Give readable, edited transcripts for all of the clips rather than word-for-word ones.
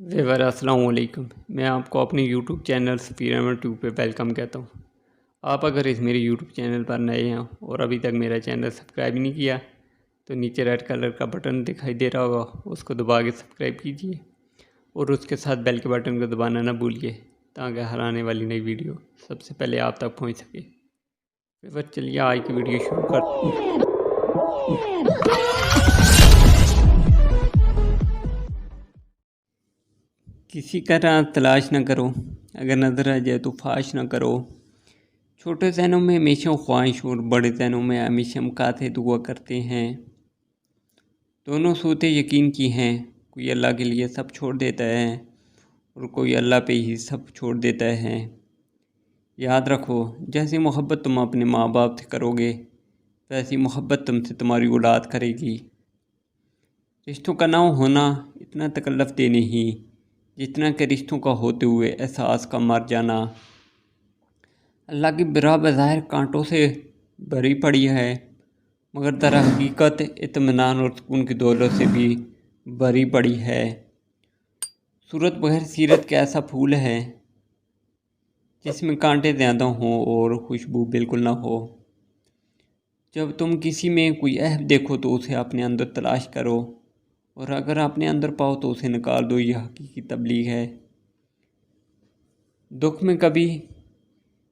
Viewer अस्सलाम वालेकुम। मैं आपको अपने यूट्यूब चैनल सफ़ीर अहमद 2 पे वेलकम कहता हूँ। आप अगर इस मेरे यूट्यूब चैनल पर नए हैं और अभी तक मेरा चैनल सब्सक्राइब नहीं किया तो नीचे रेड कलर का बटन दिखाई दे रहा होगा, उसको दबा के सब्सक्राइब कीजिए और उसके साथ बेल के बटन को दबाना ना भूलिए ताकि हर आने वाली नई वीडियो सबसे पहले आप तक पहुँच सके। व्यूअर चलिए आज की वीडियो शुरू करते हैं। किसी का राज तलाश न करो, अगर नज़र आ जाए तो फाश न करो। छोटे जहनों में हमेशा ख्वाहिश और बड़े जहनों में हमेशा मुकाते दुआ करते हैं। दोनों सूरतें यकीन की हैं, कोई अल्लाह के लिए सब छोड़ देता है और कोई अल्लाह पे ही सब छोड़ देता है। याद रखो, जैसी मोहब्बत तुम अपने माँ बाप से करोगे वैसी मोहब्बत तुमसे तुम्हारी औलाद करेगी। रिश्तों का ना होना इतना तकल्लुफ़ दे नहीं जितना कि रिश्तों का होते हुए एहसास का मर जाना। अल्लाह की बिरा बज़ाहिर कांटों से भरी पड़ी है, मगर दर हकीकत इत्मीनान और सुकून की दौलत से भी भरी पड़ी है। सूरत बगैर सीरत का ऐसा फूल है जिसमें कांटे ज़्यादा हों और खुशबू बिल्कुल ना हो। जब तुम किसी में कोई ऐब देखो तो उसे अपने अंदर तलाश करो और अगर अपने अंदर पाओ तो उसे निकाल दो। यह हकीकी तबलीग है। दुख में कभी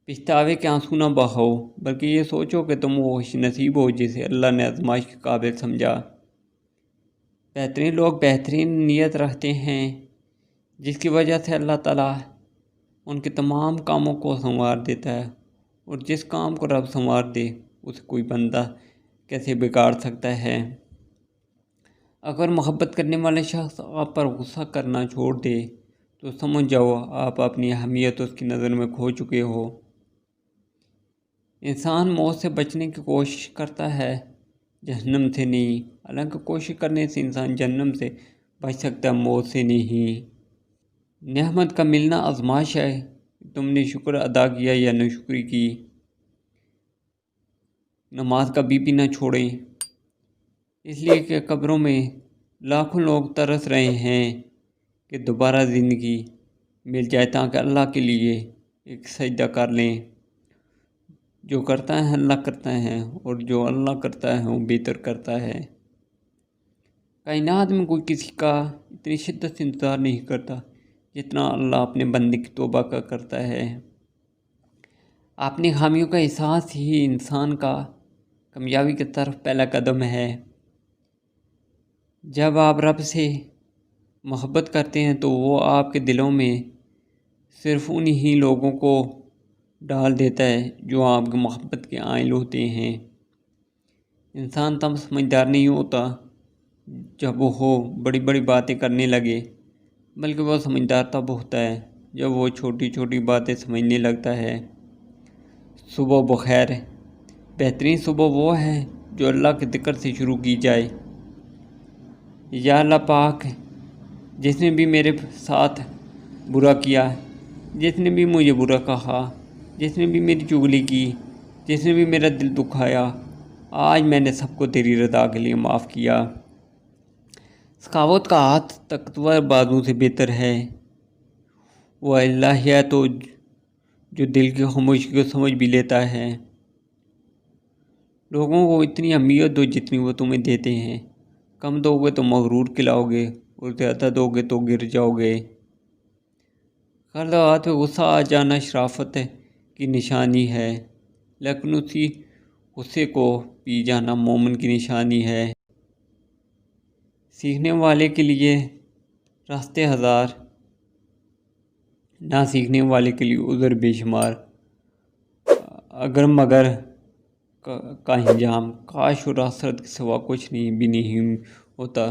पछतावे के आंसू ना बहाओ, बल्कि ये सोचो कि तुम वो खुशनसीब हो जिसे अल्लाह ने आजमाइश के काबिल समझा। बेहतरीन लोग बेहतरीन नीयत रखते हैं जिसकी वजह से अल्लाह ताला उनके तमाम कामों को संवार देता है, और जिस काम को रब संवार दे उसे कोई बंदा कैसे बिगाड़ सकता है। अगर मोहब्बत करने वाले शख्स आप पर गुस्सा करना छोड़ दे तो समझ जाओ आप अपनी अहमियत उसकी नज़र में खो चुके हो। इंसान मौत से बचने की कोशिश करता है, जहन्नम से नहीं। हालांकि कोशिश करने से इंसान जहन्नम से बच सकता है, मौत से नहीं। नेमत का मिलना आजमाइश है, तुमने शुक्र अदा किया या नाशुक्री की। नमाज कभी भी ना छोड़ें, इसलिए कि कब्रों में लाखों लोग तरस रहे हैं कि दोबारा ज़िंदगी मिल जाए ताकि अल्लाह के लिए एक सजदा कर लें। जो करता है अल्लाह करता है और जो अल्लाह करता है वो बेहतर करता है। कायनात में कोई किसी का इतनी शिद्दत से इंतज़ार नहीं करता जितना अल्लाह अपने बंदे की तौबा का करता है। अपनी खामियों का एहसास ही इंसान का कामयाबी की तरफ पहला कदम है। जब आप रब से मोहब्बत करते हैं तो वो आपके दिलों में सिर्फ़ उन्हीं लोगों को डाल देता है जो आपकी मोहब्बत के आइल होते हैं। इंसान तब समझदार नहीं होता जब वो बड़ी बड़ी बातें करने लगे, बल्कि वो समझदार तब होता है जब वो छोटी छोटी बातें समझने लगता है। सुबह बखैर, बेहतरीन सुबह वो है जो अल्लाह के ज़िक्र से शुरू की जाए। या अल्लाह पाक, जिसने भी मेरे साथ बुरा किया, जिसने भी मुझे बुरा कहा, जिसने भी मेरी चुगली की, जिसने भी मेरा दिल दुखाया, आज मैंने सबको तेरी रज़ा के लिए माफ़ किया। सखावत का हाथ ताकतवर बाजू से बेहतर है। वो अल्लाह है तो जो दिल की खामोशी को समझ भी लेता है। लोगों को इतनी अहमियत दो जितनी वो तुम्हें देते हैं। कम दोगे तो मगरूर खिलाओगे और ज़्यादा दोगे तो गिर जाओगे। हर बात पे गुस्सा आ जाना शराफत की निशानी है, लेकिन उसी गुस्से को पी जाना मोमिन की निशानी है। सीखने वाले के लिए रास्ते हज़ार, ना सीखने वाले के लिए उज़र बेशुमार। अगर मगर का अंजाम काश और हसरत के सिवा कुछ नहीं भी नहीं होता।